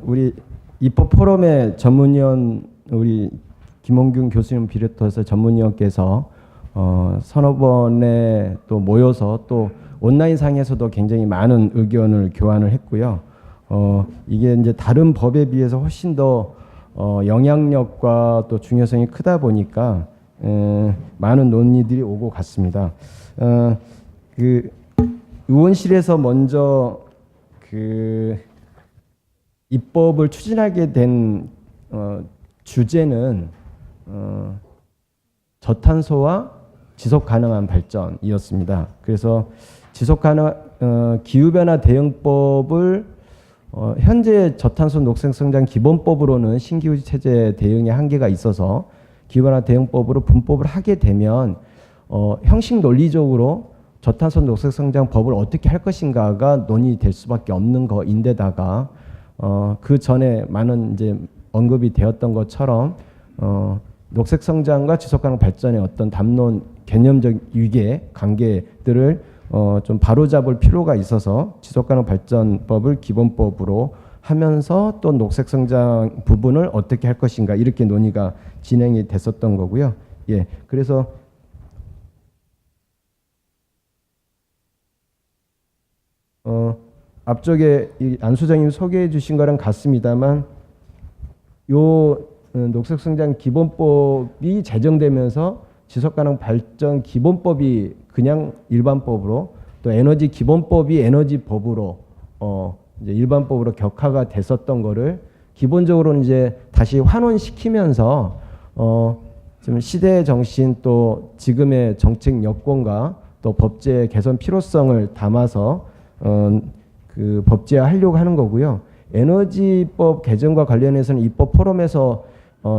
우리 입법 포럼의 전문위원 우리 김홍균 교수님 비롯해서 전문위원께서 서너 번에 또 모여서 또 온라인 상에서도 굉장히 많은 의견을 교환을 했고요. 이게 이제 다른 법에 비해서 훨씬 더 영향력과 또 중요성이 크다 보니까 많은 논의들이 오고 갔습니다. 그 의원실에서 먼저 그 입법을 추진하게 된 주제는 저탄소와 지속 가능한 발전이었습니다. 그래서 지속 가능 기후변화 대응법을 현재 저탄소 녹색성장 기본법으로는 신기후 체제 대응에 한계가 있어서 기후변화 대응법으로 분법을 하게 되면 형식 논리적으로 저탄소 녹색성장 법을 어떻게 할 것인가가 논의될 수밖에 없는 거인데다가 그 전에 많은 이제 언급이 되었던 것처럼 녹색성장과 지속가능 발전의 어떤 담론 개념적 위계 관계들을 좀 바로잡을 필요가 있어서 지속가능 발전법을 기본법으로 하면서 또 녹색성장 부분을 어떻게 할 것인가 이렇게 논의가 진행이 됐었던 거고요. 예, 그래서 앞쪽에 안 소장님 소개해 주신 거랑 같습니다만 요 녹색성장 기본법이 제정되면서 지속가능 발전 기본법이 그냥 일반법으로 또 에너지 기본법이 에너지법으로 이제 일반법으로 격화가 됐었던 거를 기본적으로는 이제 다시 환원시키면서 지금 시대의 정신 또 지금의 정책 여건과 또 법제 개선 필요성을 담아서 그 법제화하려고 하는 거고요. 에너지법 개정과 관련해서는 입법 포럼에서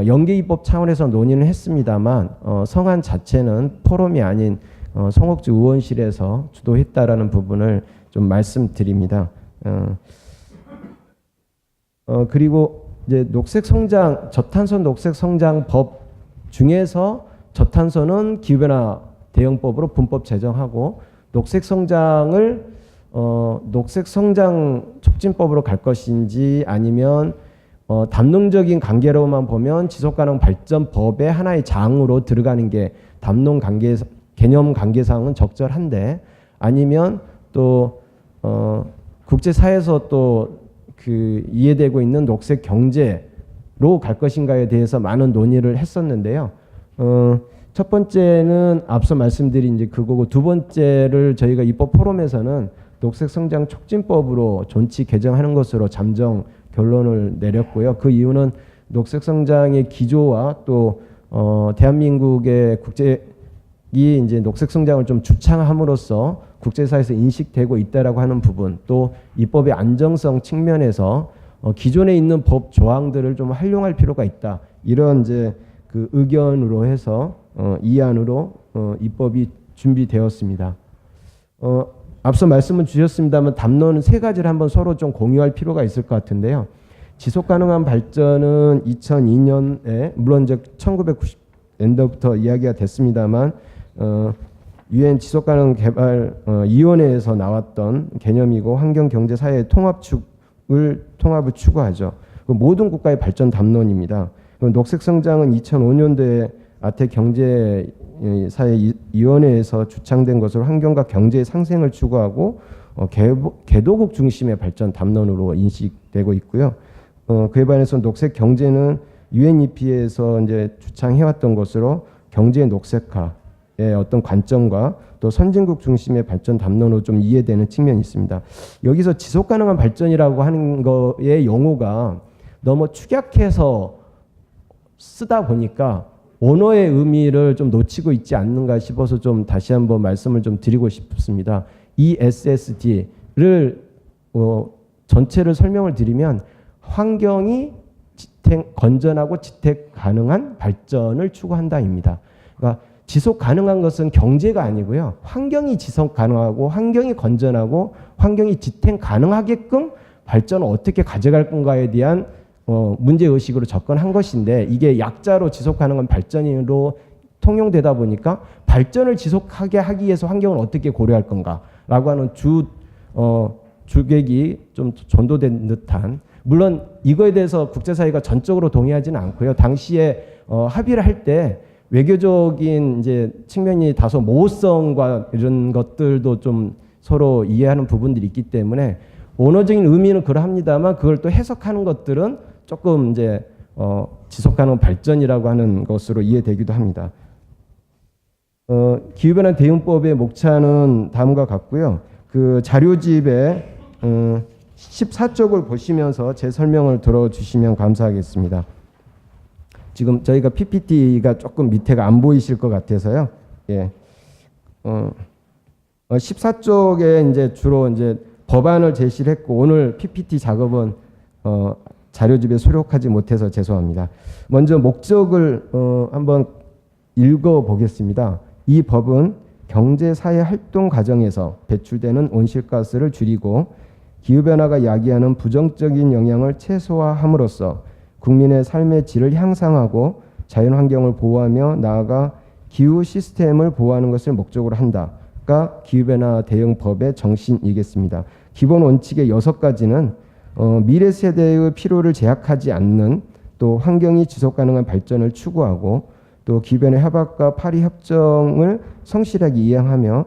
연계 입법 차원에서 논의는 했습니다만 성안 자체는 포럼이 아닌 송옥주 의원실에서 주도했다라는 부분을 좀 말씀드립니다. 그리고 이제 녹색성장 저탄소 녹색성장법 중에서 저탄소는 기후변화 대응법으로 분법 제정하고 녹색성장을 녹색성장 촉진법으로 갈 것인지 아니면 담론적인 관계로만 보면 지속가능 발전법의 하나의 장으로 들어가는 게 담론 관계 개념 관계상은 적절한데 아니면 또 국제사회에서 또 그 이해되고 있는 녹색 경제로 갈 것인가에 대해서 많은 논의를 했었는데요. 첫 번째는 앞서 말씀드린 이제 그거고 두 번째를 저희가 입법 포럼에서는 녹색성장 촉진법으로 존치 개정하는 것으로 잠정 결론을 내렸고요. 그 이유는 녹색성장의 기조와 또 대한민국의 국제이 이제 녹색성장을 좀 주창함으로써 국제사회에서 인식되고 있다라고 하는 부분, 또 입법의 안정성 측면에서 기존에 있는 법 조항들을 좀 활용할 필요가 있다. 이런 이제 그 의견으로 해서 이안으로 입법이 준비되었습니다. 앞서 말씀을 주셨습니다만 담론은 세 가지를 한번 서로 좀 공유할 필요가 있을 것 같은데요. 지속가능한 발전은 2002년에 물론 이제 1990년대부터 이야기가 됐습니다만 유엔 지속가능 개발 위원회에서 나왔던 개념이고 환경경제사회 통합을 추구하죠. 그 모든 국가의 발전 담론입니다. 녹색성장은 2005년도에 아태 경제사회위원회에서 주창된 것으로 환경과 경제의 상생을 추구하고 개도국 중심의 발전 담론으로 인식되고 있고요. 그에 반해서 녹색 경제는 UNEP에서 이제 주창해왔던 것으로 경제의 녹색화의 어떤 관점과 또 선진국 중심의 발전 담론으로 좀 이해되는 측면이 있습니다. 여기서 지속가능한 발전이라고 하는 거의 용어가 너무 축약해서 쓰다 보니까 언어의 의미를 좀 놓치고 있지 않는가 싶어서 좀 다시 한번 말씀을 좀 드리고 싶습니다. ESSD를 전체를 설명을 드리면 환경이 건전하고 지속 가능한 발전을 추구한다입니다. 그러니까 지속 가능한 것은 경제가 아니고요. 환경이 지속 가능하고 환경이 건전하고 환경이 지탱 가능하게끔 발전을 어떻게 가져갈 건가에 대한 문제의식으로 접근한 것인데 이게 약자로 지속 가능한 발전으로 통용되다 보니까 발전을 지속하게 하기 위해서 환경을 어떻게 고려할 건가라고 하는 주객이 좀 전도된 듯한, 물론 이거에 대해서 국제사회가 전적으로 동의하지는 않고요. 당시에 합의를 할 때 외교적인 이제 측면이 다소 모호성과 이런 것들도 좀 서로 이해하는 부분들이 있기 때문에 언어적인 의미는 그러합니다만 그걸 또 해석하는 것들은 조금 이제 지속가능 발전이라고 하는 것으로 이해되기도 합니다. 기후변화 대응법의 목차는 다음과 같고요. 그 자료집에 14쪽을 보시면서 제 설명을 들어주시면 감사하겠습니다. 지금 저희가 PPT가 조금 밑에가 안 보이실 것 같아서요. 예. 14쪽에 이제 주로 이제 법안을 제시를 했고, 오늘 PPT 작업은 자료집에 수록하지 못해서 죄송합니다. 먼저 목적을 한번 읽어 보겠습니다. 이 법은 경제사회 활동 과정에서 배출되는 온실가스를 줄이고 기후변화가 야기하는 부정적인 영향을 최소화함으로써 국민의 삶의 질을 향상하고 자연환경을 보호하며 나아가 기후 시스템을 보호하는 것을 목적으로 한다가 기후변화 대응법의 정신이겠습니다. 기본 원칙의 6가지는 미래 세대의 필요를 제약하지 않는, 또 환경이 지속가능한 발전을 추구하고, 또 기변의 협약과 파리 협정을 성실하게 이행하며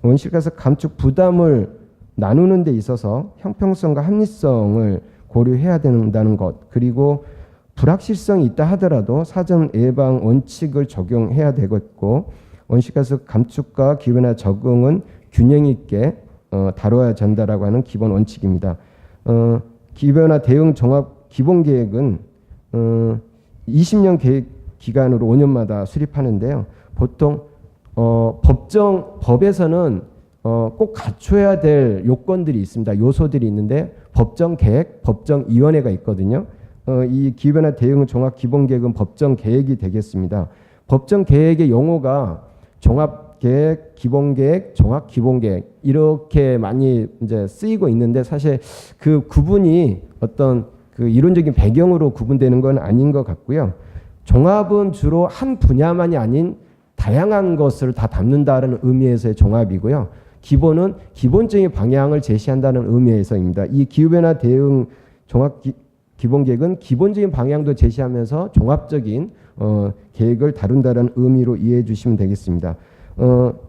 온실가스 감축 부담을 나누는 데 있어서 형평성과 합리성을 고려해야 된다는 것, 그리고 불확실성이 있다 하더라도 사전 예방 원칙을 적용해야 되겠고, 온실가스 감축과 기후변화 적응은 균형 있게 다뤄야 된다라고 하는 기본 원칙입니다. 기후변화 대응 종합 기본 계획은 20년 계획 기간으로 5년마다 수립하는데요. 보통 법에서는 꼭 갖춰야 될 요건들이 있습니다. 요소들이 있는데 법정 계획, 법정 위원회가 있거든요. 이 기후변화 대응 종합 기본 계획은 법정 계획이 되겠습니다. 법정 계획의 용어가 종합 계획, 기본 계획, 종합 기본 계획 이렇게 많이 이제 쓰이고 있는데, 사실 그 구분이 어떤 그 이론적인 배경으로 구분되는 건 아닌 것 같고요. 종합은 주로 한 분야만이 아닌 다양한 것을 다 담는다는 의미에서의 종합이고요. 기본은 기본적인 방향을 제시한다는 의미에서입니다. 이 기후변화 대응 종합 기본 계획은 기본적인 방향도 제시하면서 종합적인 계획을 다룬다는 의미로 이해해 주시면 되겠습니다.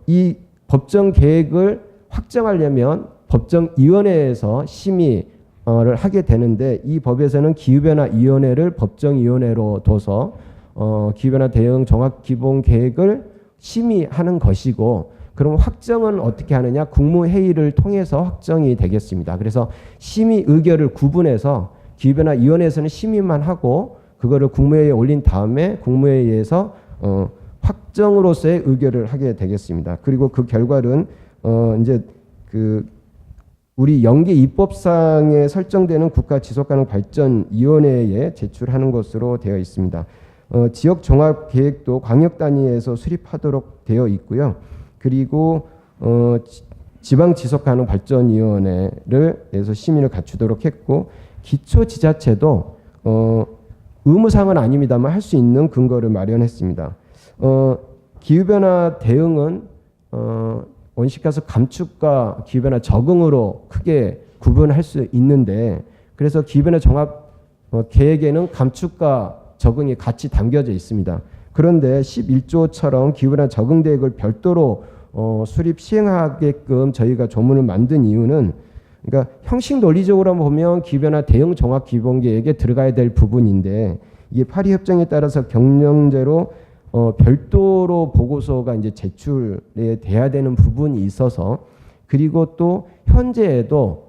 이 법정 계획을 확정하려면 법정위원회에서 심의를 하게 되는데, 이 법에서는 기후변화위원회를 법정위원회로 둬서 기후변화 대응 종합기본계획을 심의하는 것이고, 그럼 확정은 어떻게 하느냐? 국무회의를 통해서 확정이 되겠습니다. 그래서 심의 의결을 구분해서 기후변화위원회에서는 심의만 하고 그거를 국무회의에 올린 다음에 국무회의에서 확정으로서의 의결을 하게 되겠습니다. 그리고 그 결과는 이제 그 우리 연계 입법상에 설정되는 국가지속가능발전위원회에 제출하는 것으로 되어 있습니다. 지역 종합 계획도 광역 단위에서 수립하도록 되어 있고요. 그리고 지방지속가능발전위원회를 심의를 갖추도록 했고, 기초지자체도 의무사항은 아닙니다만 할 수 있는 근거를 마련했습니다. 기후변화 대응은 온실가스 감축과 기후변화 적응으로 크게 구분할 수 있는데, 그래서 기후변화 종합 계획에는 감축과 적응이 같이 담겨져 있습니다. 그런데 11조처럼 기후변화 적응 대책을 별도로 수립 시행하게끔 저희가 조문을 만든 이유는, 그러니까 형식 논리적으로 보면 기후변화 대응 종합 기본 계획에 들어가야 될 부분인데, 이게 파리 협정에 따라서 경영제로 별도로 보고서가 이제 제출이 돼야 되는 부분이 있어서, 그리고 또 현재에도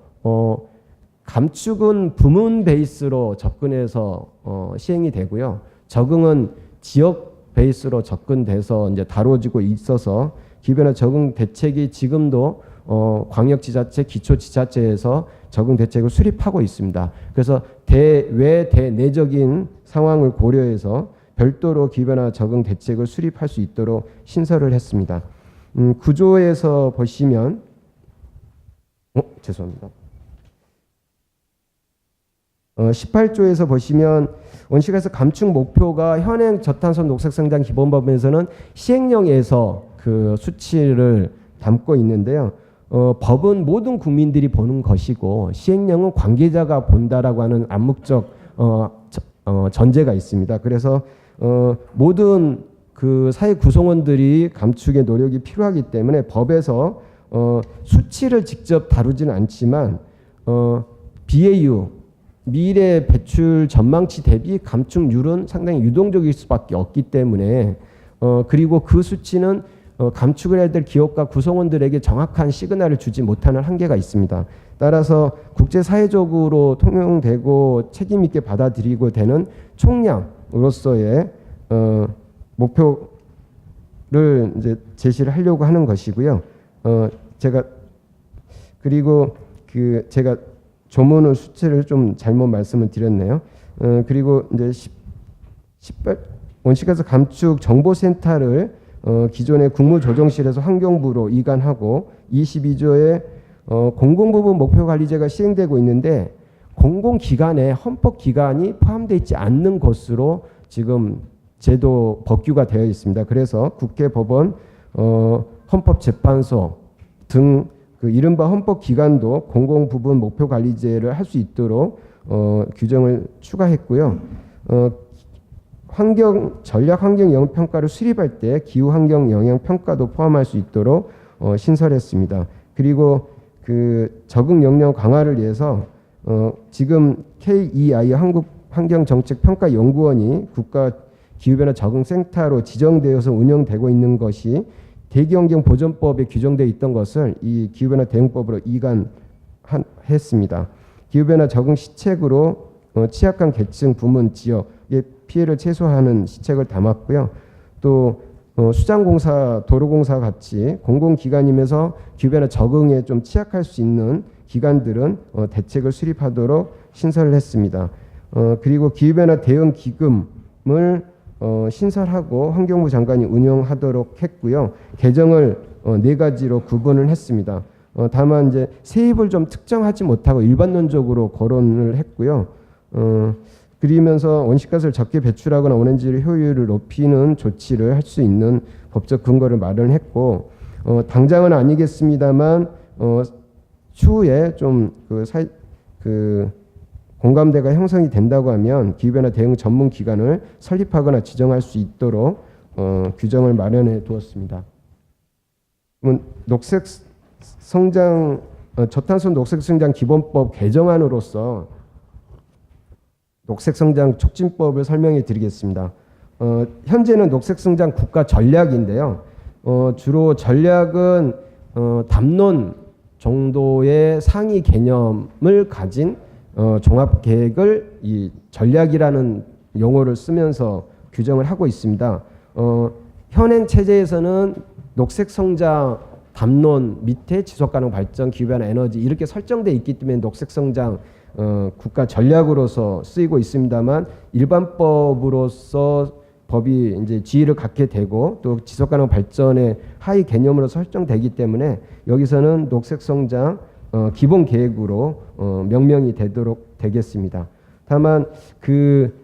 감축은 부문 베이스로 접근해서 시행이 되고요. 적응은 지역 베이스로 접근돼서 이제 다뤄지고 있어서 기후변화 적응 대책이 지금도 광역지자체, 기초지자체에서 적응 대책을 수립하고 있습니다. 그래서 대외 대내적인 상황을 고려해서 별도로 기후변화 적응 대책을 수립할 수 있도록 신설을 했습니다. 구조에서 보시면 죄송합니다. 18조에서 보시면 온실가스 감축 목표가 현행 저탄소 녹색성장 기본법에서는 시행령에서 그 수치를 담고 있는데요. 법은 모든 국민들이 보는 것이고 시행령은 관계자가 본다라고 하는 암묵적 전제가 있습니다. 그래서 모든 그 사회 구성원들이 감축의 노력이 필요하기 때문에 법에서 수치를 직접 다루지는 않지만 BAU 미래 배출 전망치 대비 감축률은 상당히 유동적일 수밖에 없기 때문에 그리고 그 수치는 감축을 해야 될 기업과 구성원들에게 정확한 시그널을 주지 못하는 한계가 있습니다. 따라서 국제사회적으로 통용되고 책임 있게 받아들이고 되는 총량으로서의 목표를 이제 제시를 하려고 하는 것이고요. 제가 조문을 수치를 좀 잘못 말씀을 드렸네요. 그리고 이제 18 원시가스 감축 정보센터를 기존의 국무조정실에서 환경부로 이관하고 22조의 공공부문 목표관리제가 시행되고 있는데 공공기관에 헌법기관이 포함되어 있지 않는 것으로 지금 제도 법규가 되어 있습니다. 그래서 국회, 법원, 헌법재판소 등 그 이른바 헌법기관도 공공부문 목표관리제를 할 수 있도록 규정을 추가했고요. 전략 환경 영향 평가를 수립할 때 기후 환경 영향 평가도 포함할 수 있도록 신설했습니다. 그리고 그 적응 역량 강화를 위해서 지금 KEI 한국 환경정책평가연구원이 국가 기후변화 적응센터로 지정되어서 운영되고 있는 것이 대기환경보전법에 규정되어 있던 것을 이 기후변화 대응법으로 이관했습니다. 기후변화 적응 시책으로 취약한 계층, 부문, 지역의 피해를 최소화하는 시책을 담았고요. 또 수장공사, 도로공사 같이 공공기관이면서 기후변화 적응에 좀 취약할 수 있는 기관들은 대책을 수립하도록 신설을 했습니다. 그리고 기후변화 대응 기금을 신설하고 환경부 장관이 운영하도록 했고요. 개정을 4가지로 구분을 했습니다. 다만 이제 세입을 좀 특정하지 못하고 일반론적으로 거론을 했고요. 그러면서 온실가스를 적게 배출하거나 온에너지 효율을 높이는 조치를 할 수 있는 법적 근거를 마련했고 당장은 아니겠습니다만 추후에 좀 공감대가 형성이 된다고 하면 기후변화 대응 전문 기관을 설립하거나 지정할 수 있도록 규정을 마련해 두었습니다. 녹색 성장 저탄소 녹색 성장 기본법 개정안으로서 녹색 성장 촉진법을 설명해 드리겠습니다. 현재는 녹색 성장 국가 전략인데요. 주로 전략은 담론 정도의 상위 개념을 가진 종합 계획을 이 전략이라는 용어를 쓰면서 규정을 하고 있습니다. 현행 체제에서는 녹색 성장 담론 밑에 지속가능 발전, 기후변화, 에너지 이렇게 설정돼 있기 때문에 녹색 성장 국가 전략으로서 쓰이고 있습니다만 일반법으로서 법이 이제 지위를 갖게 되고 또 지속가능 발전의 하위 개념으로 설정되기 때문에 여기서는 녹색 성장 기본 계획으로 명명이 되도록 되겠습니다. 다만 그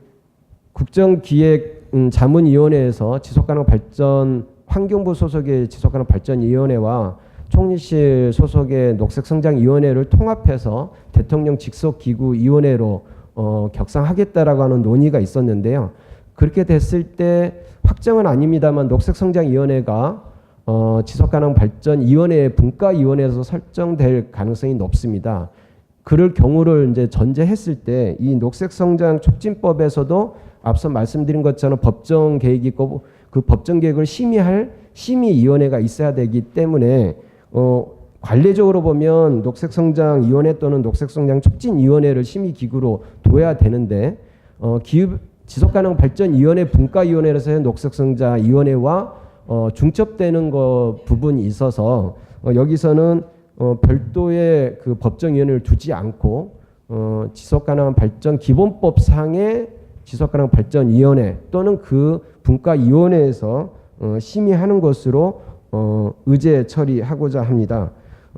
국정기획 자문위원회에서 지속가능 발전 환경부 소속의 지속가능 발전위원회와 총리실 소속의 녹색성장위원회를 통합해서 대통령 직속기구위원회로 격상하겠다라고 하는 논의가 있었는데요. 그렇게 됐을 때 확정은 아닙니다만 녹색성장위원회가 지속가능 발전위원회의 분과위원회에서 설정될 가능성이 높습니다. 그럴 경우를 이제 전제했을 때 이 녹색성장 촉진법에서도 앞서 말씀드린 것처럼 법정 계획이 있고 그 법정 계획을 심의할 심의위원회가 있어야 되기 때문에 관례적으로 보면 녹색성장위원회 또는 녹색성장 촉진위원회를 심의기구로 둬야 되는데 지속가능 발전위원회 분과위원회에서의 녹색성장위원회와 중첩되는 부분이 있어서 여기서는 별도의 그 법정위원회를 두지 않고 지속가능한 발전 기본법상의 지속가능 발전위원회 또는 그 분과위원회에서 심의하는 것으로 의제 처리하고자 합니다.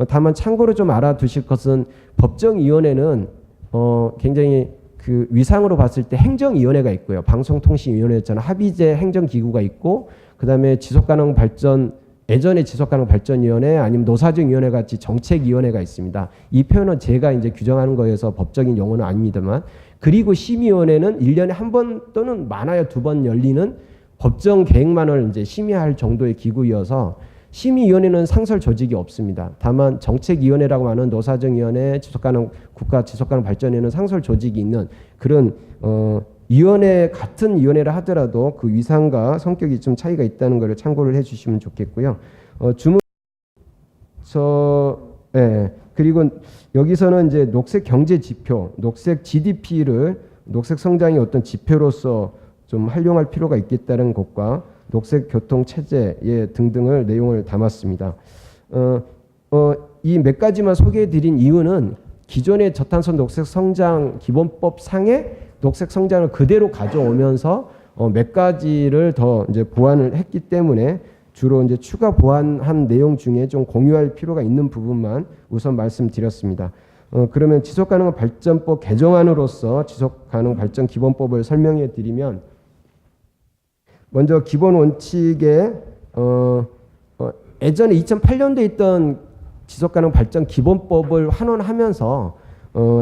다만 참고로 좀 알아두실 것은 법정위원회는 굉장히 그 위상으로 봤을 때 행정위원회가 있고요. 방송통신위원회처럼 합의제 행정기구가 있고 그다음에 지속가능 발전에 예전에 지속가능발전위원회 아니면 노사정위원회 같이 정책위원회가 있습니다. 이 표현은 제가 이제 규정하는 거여서 법적인 용어는 아닙니다만, 그리고 심의위원회는 1년에 한 번 또는 많아야 2번 열리는 법정 계획만을 이제 심의할 정도의 기구이어서 심의위원회는 상설 조직이 없습니다. 다만 정책위원회라고 하는 노사정위원회, 국가 지속가능발전위원회는 상설 조직이 있는 그런 위원회 같은 위원회를 하더라도 그 위상과 성격이 좀 차이가 있다는 것을 참고를 해주시면 좋겠고요. 그리고 여기서는 이제 녹색 경제 지표, 녹색 GDP를 녹색 성장의 어떤 지표로서 좀 활용할 필요가 있겠다는 것과 녹색 교통 체제 등등을 내용을 담았습니다. 이 몇 가지만 소개해드린 이유는 기존의 저탄소 녹색 성장 기본법 상의 녹색 성장을 그대로 가져오면서 몇 가지를 더 이제 보완을 했기 때문에 주로 이제 추가 보완한 내용 중에 좀 공유할 필요가 있는 부분만 우선 말씀드렸습니다. 그러면 지속가능발전법 개정안으로서 지속가능발전 기본법을 설명해 드리면, 먼저 기본 원칙에 예전에 2008년도에 있던 지속가능발전 기본법을 환원하면서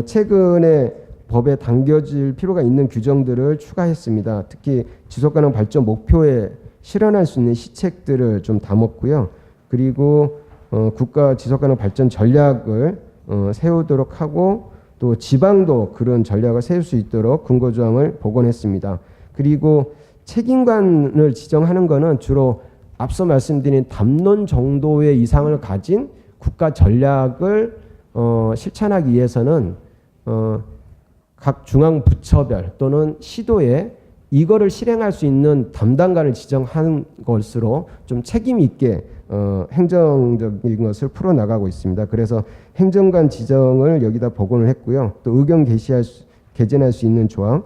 최근에 법에 당겨질 필요가 있는 규정들을 추가했습니다. 특히 지속가능발전 목표에 실현할 수 있는 시책들을 좀 담았고요. 그리고 국가 지속가능발전 전략을 세우도록 하고, 또 지방도 그런 전략을 세울 수 있도록 근거조항을 복원했습니다. 그리고 책임관을 지정하는 것은 주로 앞서 말씀드린 담론 정도의 이상을 가진 국가 전략을 실천하기 위해서는 각 중앙 부처별 또는 시도에 이거를 실행할 수 있는 담당관을 지정한 것으로 좀 책임 있게 행정적인 것을 풀어나가고 있습니다. 그래서 행정관 지정을 여기다 복원을 했고요. 또 의견 개진할 수 있는 조항,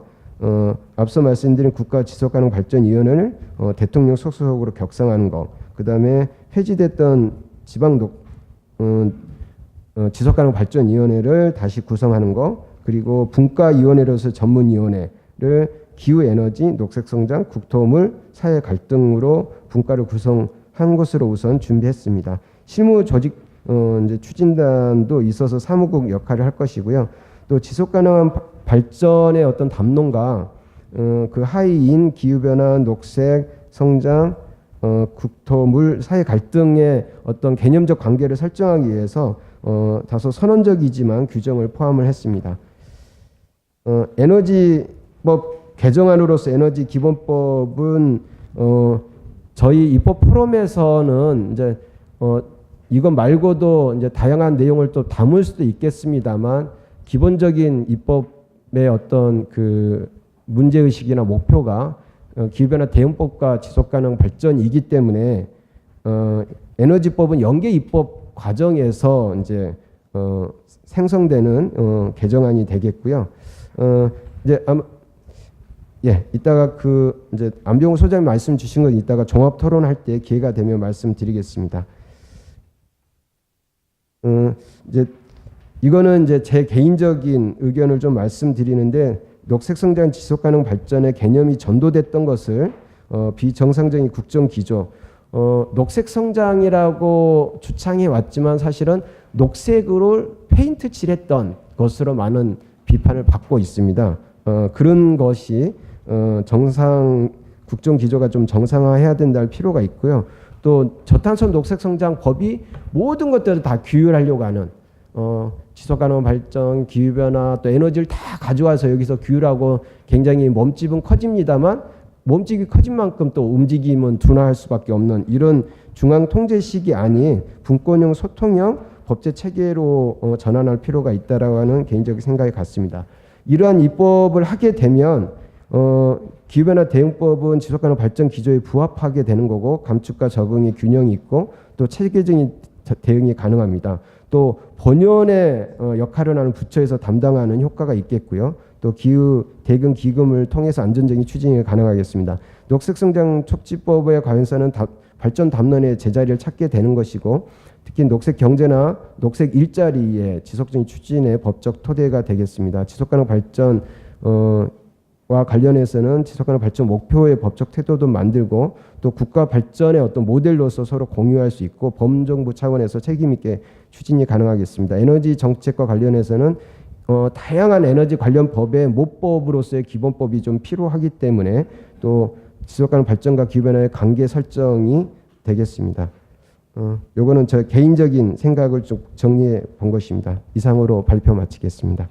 앞서 말씀드린 국가지속가능발전위원회를 대통령 소속으로 격상하는 것, 그 다음에 폐지됐던 지방 지속가능발전위원회를 다시 구성하는 것, 그리고 분과위원회로서 전문위원회를 기후에너지, 녹색성장, 국토물, 사회 갈등으로 분과를 구성한 것으로 우선 준비했습니다. 실무 조직 이제 추진단도 있어서 사무국 역할을 할 것이고요. 또 지속가능한 발전의 어떤 담론과 그 하위인 기후변화, 녹색 성장, 국토물, 사회 갈등의 어떤 개념적 관계를 설정하기 위해서 다소 선언적이지만 규정을 포함을 했습니다. 에너지법 개정안으로서 에너지 기본법은 저희 입법 포럼에서는 이제 이것 말고도 이제 다양한 내용을 또 담을 수도 있겠습니다만, 기본적인 입법의 어떤 그 문제의식이나 목표가 기후변화 대응법과 지속가능 발전이기 때문에 에너지법은 연계 입법 과정에서 이제 생성되는 개정안이 되겠고요. 이제 이따가 그 이제 안병호 소장님 말씀 주신 건 이따가 종합 토론할 때 기회가 되면 말씀드리겠습니다. 이제 이거는 이제 제 개인적인 의견을 좀 말씀드리는데, 녹색성장 지속가능 발전의 개념이 전도됐던 것을 비정상적인 국정기조, 녹색성장이라고 주창해 왔지만 사실은 녹색으로 페인트 칠했던 것으로 많은 비판을 받고 있습니다. 그런 것이 국정기조가 좀 정상화해야 된다는 필요가 있고요. 또 저탄소 녹색성장 법이 모든 것들을 다 규율하려고 하는 지속가능 발전, 기후변화, 또 에너지를 다 가져와서 여기서 규율하고 굉장히 몸집은 커집니다만, 몸집이 커진 만큼 또 움직임은 둔화할 수밖에 없는 이런 중앙 통제식이 아닌 분권형 소통형 법제 체계로 전환할 필요가 있다라고 하는 개인적인 생각이 같습니다. 이러한 입법을 하게 되면 기후변화 대응법은 지속가능 발전 기조에 부합하게 되는 거고, 감축과 적응의 균형이 있고 또 체계적인 대응이 가능합니다. 또 본연의 역할을 하는 부처에서 담당하는 효과가 있겠고요. 또 기후 대응 기금을 통해서 안전적인 추진이 가능하겠습니다. 녹색성장 촉진법의 관련사는 발전 담론의 제자리를 찾게 되는 것이고, 특히 녹색 경제나 녹색 일자리의 지속적인 추진의 법적 토대가 되겠습니다. 지속가능 발전 와 관련해서는 지속가능 발전 목표의 법적 태도도 만들고 또 국가 발전의 어떤 모델로서 서로 공유할 수 있고 범정부 차원에서 책임 있게 추진이 가능하겠습니다. 에너지 정책과 관련해서는 다양한 에너지 관련 법의 모법으로서의 기본법이 좀 필요하기 때문에 또 지속가능 발전과 기후변화의 관계 설정이 되겠습니다. 요거는 저 개인적인 생각을 좀 정리해 본 것입니다. 이상으로 발표 마치겠습니다.